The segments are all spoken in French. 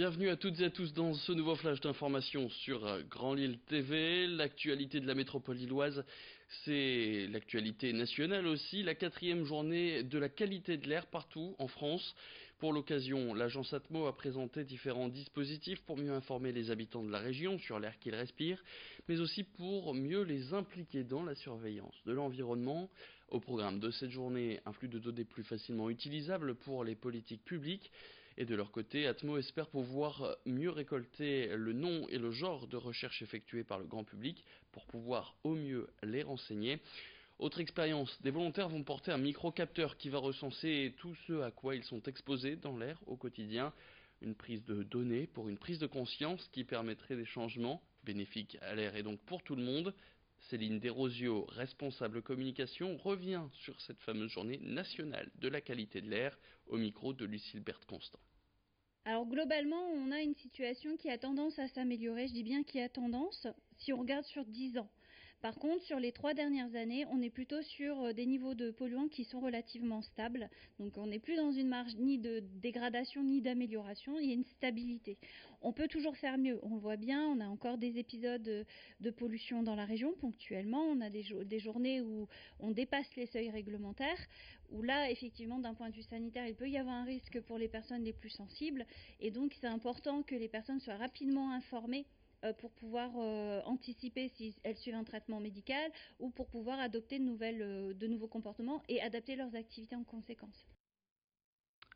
Bienvenue à toutes et à tous dans ce nouveau flash d'information sur Grand Lille TV. L'actualité de la métropole lilloise, c'est l'actualité nationale aussi. La 4e journée de la qualité de l'air partout en France. Pour l'occasion, l'agence Atmo a présenté différents dispositifs pour mieux informer les habitants de la région sur l'air qu'ils respirent, mais aussi pour mieux les impliquer dans la surveillance de l'environnement. Au programme de cette journée, un flux de données plus facilement utilisable pour les politiques publiques. Et de leur côté, Atmo espère pouvoir mieux récolter le nom et le genre de recherches effectuées par le grand public pour pouvoir au mieux les renseigner. Autre expérience, des volontaires vont porter un microcapteur qui va recenser tout ce à quoi ils sont exposés dans l'air au quotidien. Une prise de données pour une prise de conscience qui permettrait des changements bénéfiques à l'air et donc pour tout le monde. Céline Desrosiaux, responsable communication, revient sur cette fameuse journée nationale de la qualité de l'air au micro de Lucille Berthe-Constant. Alors globalement, on a une situation qui a tendance à s'améliorer, je dis bien qui a tendance, si on regarde sur 10 ans. Par contre, sur les 3 dernières années, on est plutôt sur des niveaux de polluants qui sont relativement stables. Donc on n'est plus dans une marge ni de dégradation ni d'amélioration, il y a une stabilité. On peut toujours faire mieux, on le voit bien, on a encore des épisodes de pollution dans la région ponctuellement, on a des journées où on dépasse les seuils réglementaires, où là, effectivement, d'un point de vue sanitaire, il peut y avoir un risque pour les personnes les plus sensibles. Et donc, c'est important que les personnes soient rapidement informées pour pouvoir anticiper si elles suivent un traitement médical ou pour pouvoir adopter de nouveaux comportements et adapter leurs activités en conséquence.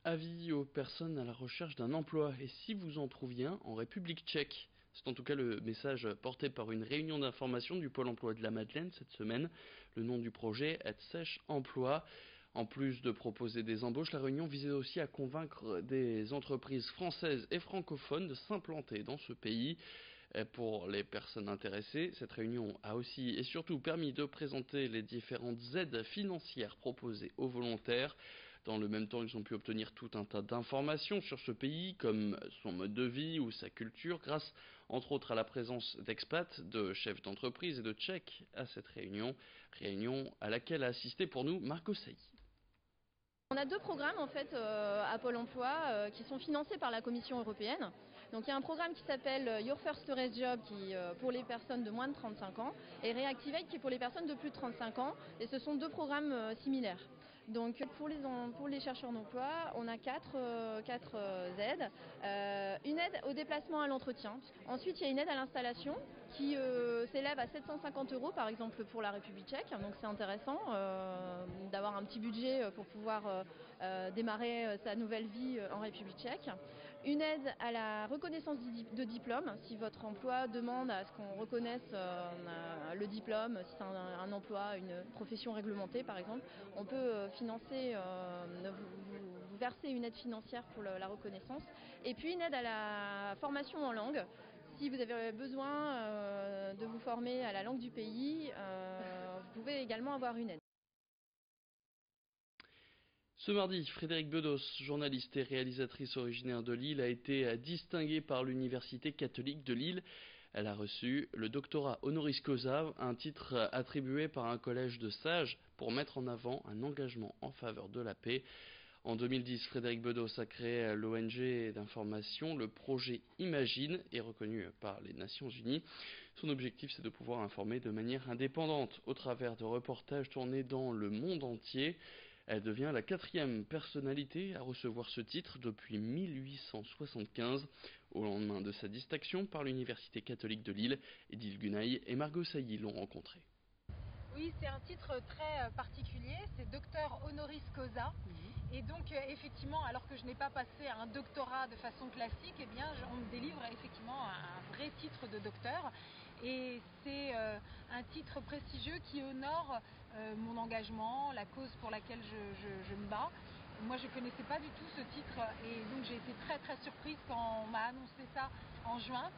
Avis aux personnes à la recherche d'un emploi. Et si vous en trouviez un en République tchèque? C'est en tout cas le message porté par une réunion d'information du Pôle emploi de la Madeleine cette semaine. Le nom du projet est Sèche Emploi. En plus de proposer des embauches, la réunion visait aussi à convaincre des entreprises françaises et francophones de s'implanter dans ce pays. Pour les personnes intéressées, cette réunion a aussi et surtout permis de présenter les différentes aides financières proposées aux volontaires. Dans le même temps, ils ont pu obtenir tout un tas d'informations sur ce pays, comme son mode de vie ou sa culture, grâce entre autres à la présence d'expats, de chefs d'entreprise et de Tchèques à cette réunion à laquelle a assisté pour nous Margot Sailly. On a deux programmes en fait à Pôle emploi qui sont financés par la Commission européenne. Donc il y a un programme qui s'appelle Your First Race Job qui pour les personnes de moins de 35 ans et Reactivate qui est pour les personnes de plus de 35 ans, et ce sont deux programmes similaires. Donc pour les chercheurs d'emploi, on a quatre aides. Une aide au déplacement à l'entretien. Ensuite, il y a une aide à l'installation qui s'élève à 750 € par exemple pour la République tchèque. Donc c'est intéressant d'avoir un petit budget pour pouvoir démarrer sa nouvelle vie en République tchèque. Une aide à la reconnaissance de diplôme, si votre emploi demande à ce qu'on reconnaisse le diplôme, si c'est un emploi, une profession réglementée par exemple, on peut financer, vous verser une aide financière pour la reconnaissance. Et puis une aide à la formation en langue. Si vous avez besoin de vous former à la langue du pays, vous pouvez également avoir une aide. Ce mardi, Frédérique Bedos, journaliste et réalisatrice originaire de Lille, a été distinguée par l'Université catholique de Lille. Elle a reçu le doctorat honoris causa, un titre attribué par un collège de sages pour mettre en avant un engagement en faveur de la paix. En 2010, Frédérique Bedos a créé l'ONG d'information, le projet Imagine, est reconnu par les Nations Unies. Son objectif, c'est de pouvoir informer de manière indépendante au travers de reportages tournés dans le monde entier. Elle devient la 4e personnalité à recevoir ce titre depuis 1875, au lendemain de sa distinction par l'Université catholique de Lille. Edith Gunaï et Margot Sailly l'ont rencontré. Oui, c'est un titre très particulier, c'est docteur honoris causa. Et donc effectivement, alors que je n'ai pas passé un doctorat de façon classique, eh bien, on me délivre effectivement un vrai titre de docteur. Et c'est un titre prestigieux qui honore mon engagement, la cause pour laquelle je me bats. Moi, je ne connaissais pas du tout ce titre et donc j'ai été très très surprise quand on m'a annoncé ça en juin.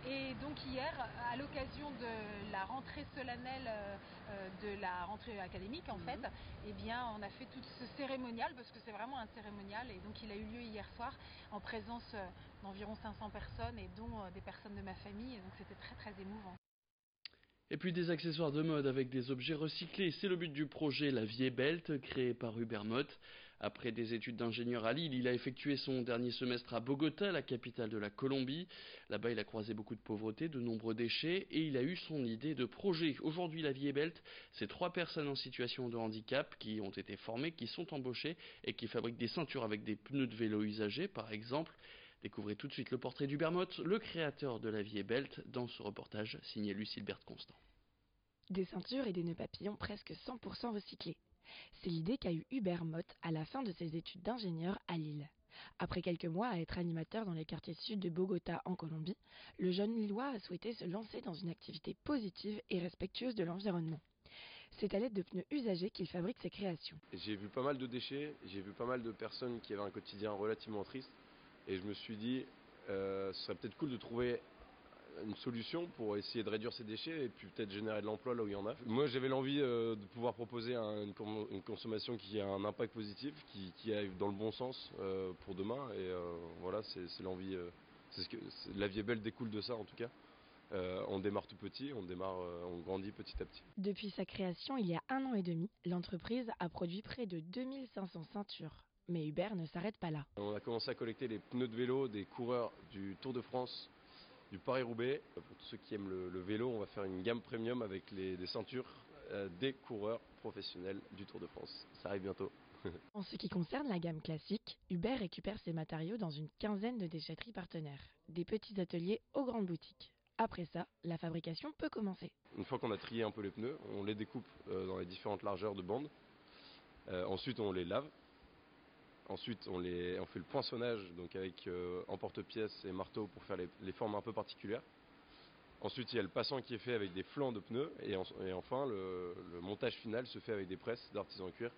Et donc hier, à l'occasion de la rentrée solennelle, de la rentrée académique en fait, eh bien on a fait tout ce cérémonial, parce que c'est vraiment un cérémonial, et donc il a eu lieu hier soir en présence d'environ 500 personnes et dont des personnes de ma famille, et donc c'était très très émouvant. Et puis des accessoires de mode avec des objets recyclés, c'est le but du projet La Vie est Belle, créé par Hubert Mott. Après des études d'ingénieur à Lille, il a effectué son dernier semestre à Bogota, la capitale de la Colombie. Là-bas, il a croisé beaucoup de pauvreté, de nombreux déchets et il a eu son idée de projet. Aujourd'hui, La Vie est Belle, c'est 3 personnes en situation de handicap qui ont été formées, qui sont embauchées et qui fabriquent des ceintures avec des pneus de vélo usagés, par exemple. Découvrez tout de suite le portrait d'Hubert Motte, le créateur de La Vie est Belle, dans ce reportage signé Lucille Constant. Des ceintures et des nœuds papillons presque 100% recyclés. C'est l'idée qu'a eue Hubert Motte à la fin de ses études d'ingénieur à Lille. Après quelques mois à être animateur dans les quartiers sud de Bogota en Colombie, le jeune Lillois a souhaité se lancer dans une activité positive et respectueuse de l'environnement. C'est à l'aide de pneus usagés qu'il fabrique ses créations. J'ai vu pas mal de déchets, j'ai vu pas mal de personnes qui avaient un quotidien relativement triste. Et je me suis dit, ce serait peut-être cool de trouver une solution pour essayer de réduire ces déchets et puis peut-être générer de l'emploi là où il y en a. Moi j'avais l'envie de pouvoir proposer une consommation qui a un impact positif, qui aille dans le bon sens pour demain. Et voilà, c'est l'envie, La Vie est Belle découle de ça en tout cas. On démarre tout petit, on grandit petit à petit. Depuis sa création il y a 1 an et demi, l'entreprise a produit près de 2500 ceintures. Mais Hubert ne s'arrête pas là. On a commencé à collecter les pneus de vélo des coureurs du Tour de France, du Paris-Roubaix. Pour tous ceux qui aiment le vélo, on va faire une gamme premium avec des ceintures des coureurs professionnels du Tour de France. Ça arrive bientôt. En ce qui concerne la gamme classique, Hubert récupère ses matériaux dans une quinzaine de déchetteries partenaires, des petits ateliers aux grandes boutiques. Après ça, la fabrication peut commencer. Une fois qu'on a trié un peu les pneus, on les découpe dans les différentes largeurs de bandes. Ensuite, on les lave. Ensuite, on fait le poinçonnage donc avec emporte-pièces et marteau pour faire les formes un peu particulières. Ensuite, il y a le passant qui est fait avec des flancs de pneus. Et enfin, le montage final se fait avec des presses d'artisan cuir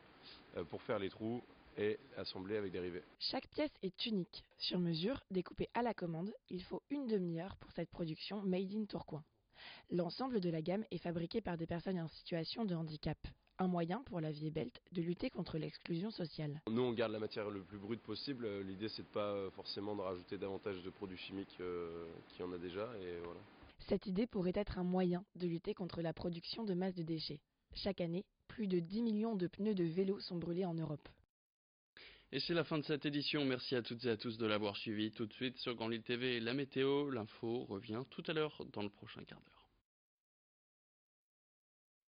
pour faire les trous et assembler avec des rivets. Chaque pièce est unique. Sur mesure, découpée à la commande, il faut une demi-heure pour cette production Made in Tourcoing. L'ensemble de la gamme est fabriqué par des personnes en situation de handicap. Un moyen pour La Vie est Belle de lutter contre l'exclusion sociale. Nous, on garde la matière le plus brute possible. L'idée, c'est de pas forcément de rajouter davantage de produits chimiques qu'il y en a déjà. Et voilà. Cette idée pourrait être un moyen de lutter contre la production de masse de déchets. Chaque année, plus de 10 millions de pneus de vélo sont brûlés en Europe. Et c'est la fin de cette édition. Merci à toutes et à tous de l'avoir suivi. Tout de suite sur Grand Lille TV, la météo, l'info revient tout à l'heure dans le prochain quart d'heure.